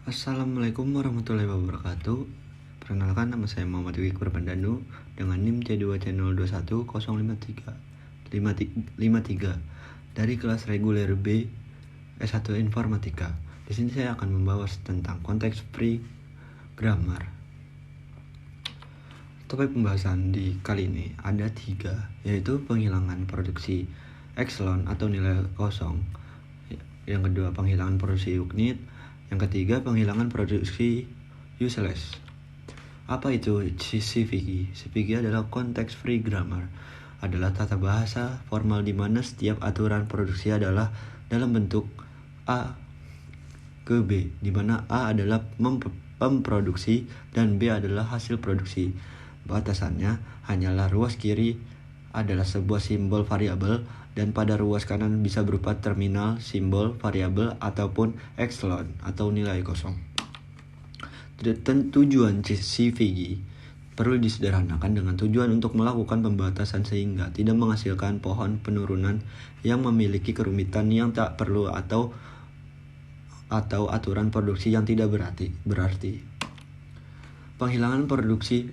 Assalamualaikum warahmatullahi wabarakatuh. Perkenalkan, nama saya Muhammad Wiki Kurbandanu dengan NIM C2C021-053 dari kelas reguler B S1 Informatika. Di sini saya akan membahas tentang konteks free grammar. Topik pembahasan di kali ini ada 3, yaitu penghilangan produksi epsilon atau nilai kosong. Yang kedua, penghilangan produksi unit. Yang ketiga, penghilangan produksi useless. Apa itu CVG? CVG adalah konteks free grammar, adalah tata bahasa formal di mana setiap aturan produksi adalah dalam bentuk A ke B, di mana A adalah memproduksi dan B adalah hasil produksi. Batasannya hanyalah ruas kiri adalah sebuah simbol variabel dan pada ruas kanan bisa berupa terminal simbol variabel ataupun epsilon atau nilai kosong. Tujuan CVG perlu disederhanakan dengan tujuan untuk melakukan pembatasan sehingga tidak menghasilkan pohon penurunan yang memiliki kerumitan yang tak perlu atau aturan produksi yang tidak berarti. Penghilangan produksi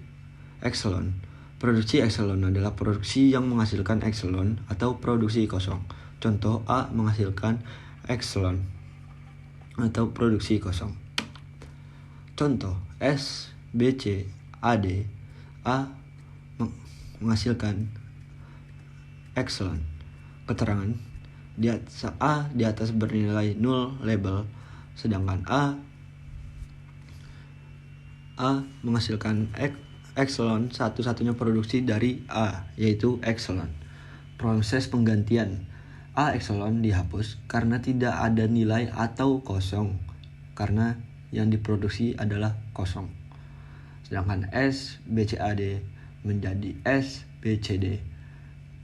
epsilon. Produksi epsilon adalah produksi yang menghasilkan epsilon atau produksi kosong. Contoh, A menghasilkan epsilon atau produksi kosong. Contoh, S, B, C, A, D. A menghasilkan epsilon. Keterangan, A di atas bernilai 0 label, sedangkan A menghasilkan epsilon, satu-satunya produksi dari A, yaitu epsilon. Proses penggantian A epsilon dihapus karena tidak ada nilai atau kosong, karena yang diproduksi adalah kosong. Sedangkan S, B, C, A, D menjadi S, B, C, D.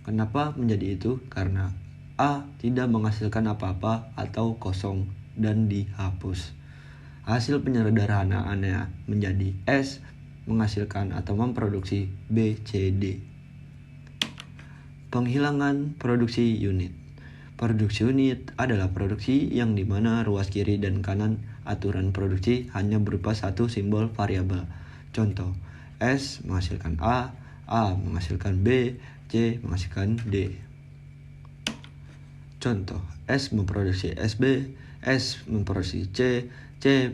Kenapa menjadi itu? Karena A tidak menghasilkan apa-apa atau kosong dan dihapus. Hasil penyederhanaannya menjadi S menghasilkan atau memproduksi B, C, D. Penghilangan produksi unit. Produksi unit adalah produksi yang dimana ruas kiri dan kanan aturan produksi hanya berupa satu simbol variabel. Contoh, S menghasilkan A menghasilkan B, C menghasilkan D. Contoh, S memproduksi SB, S memproduksi C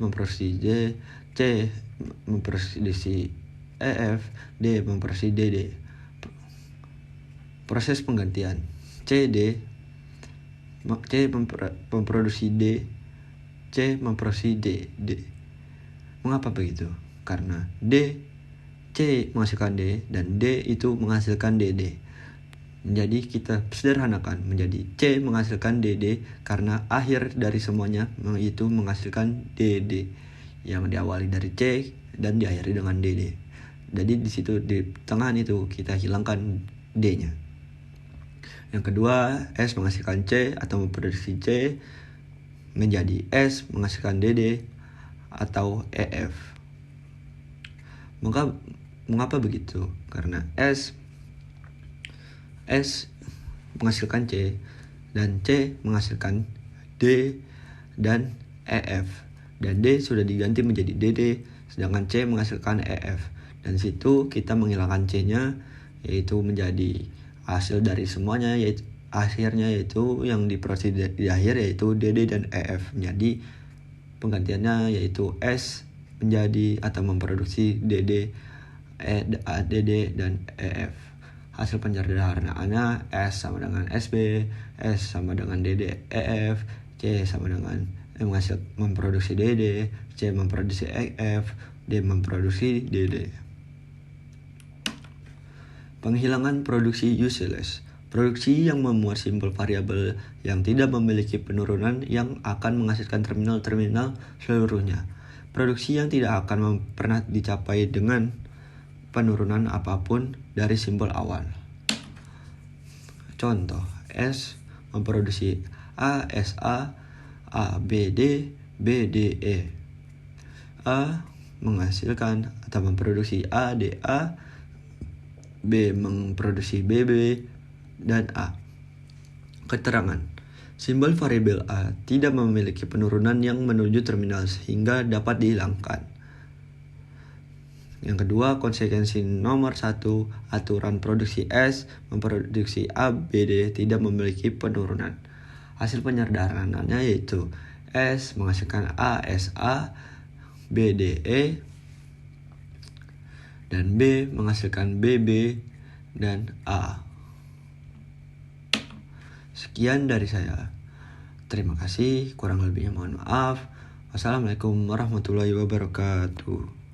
memproduksi D, C memproduksi EF, D memproduksi DD. Proses penggantian C memproduksi D, C memproduksi D. Mengapa begitu? Karena C menghasilkan D dan D itu menghasilkan DD. Jadi kita sederhanakan menjadi C menghasilkan DD karena akhir dari semuanya itu menghasilkan DD yang diawali dari C dan diakhiri dengan DD. Jadi di situ di tengah itu kita hilangkan D-nya. Yang kedua, S menghasilkan C atau memproduksi C menjadi S menghasilkan DD atau EF. Mengapa begitu? Karena S menghasilkan C dan C menghasilkan D dan EF, dan D sudah diganti menjadi DD, sedangkan C menghasilkan EF. Dan situ kita menghilangkan C-nya, yaitu menjadi hasil dari semuanya, yaitu akhirnya yaitu yang diproduksi di akhir yaitu DD dan EF. Jadi penggantiannya yaitu S menjadi atau memproduksi DD dan EF. Hasil penyederhanaannya S sama dengan SB, S sama dengan DD EF, C sama dengan memproduksi DD, C memproduksi EF, D memproduksi DD. Penghilangan produksi useless. Produksi yang memuat simbol variabel yang tidak memiliki penurunan yang akan menghasilkan terminal-terminal seluruhnya. Produksi yang tidak akan pernah dicapai dengan penurunan apapun dari simbol awal. Contoh, S memproduksi A, SA, A, B, D, B, D, E. A menghasilkan atau memproduksi A, D, A, B memproduksi BB dan A. Keterangan, Simbol variabel A tidak memiliki penurunan yang menuju terminal sehingga dapat dihilangkan. Yang kedua, konsekuensi nomor 1, aturan produksi S memproduksi A, B, D tidak memiliki penurunan. Hasil penyederhanaannya yaitu S menghasilkan A, S, A, B, D, E, dan B menghasilkan B, B, dan A. Sekian dari saya. Terima kasih, kurang lebihnya mohon maaf. Wassalamualaikum warahmatullahi wabarakatuh.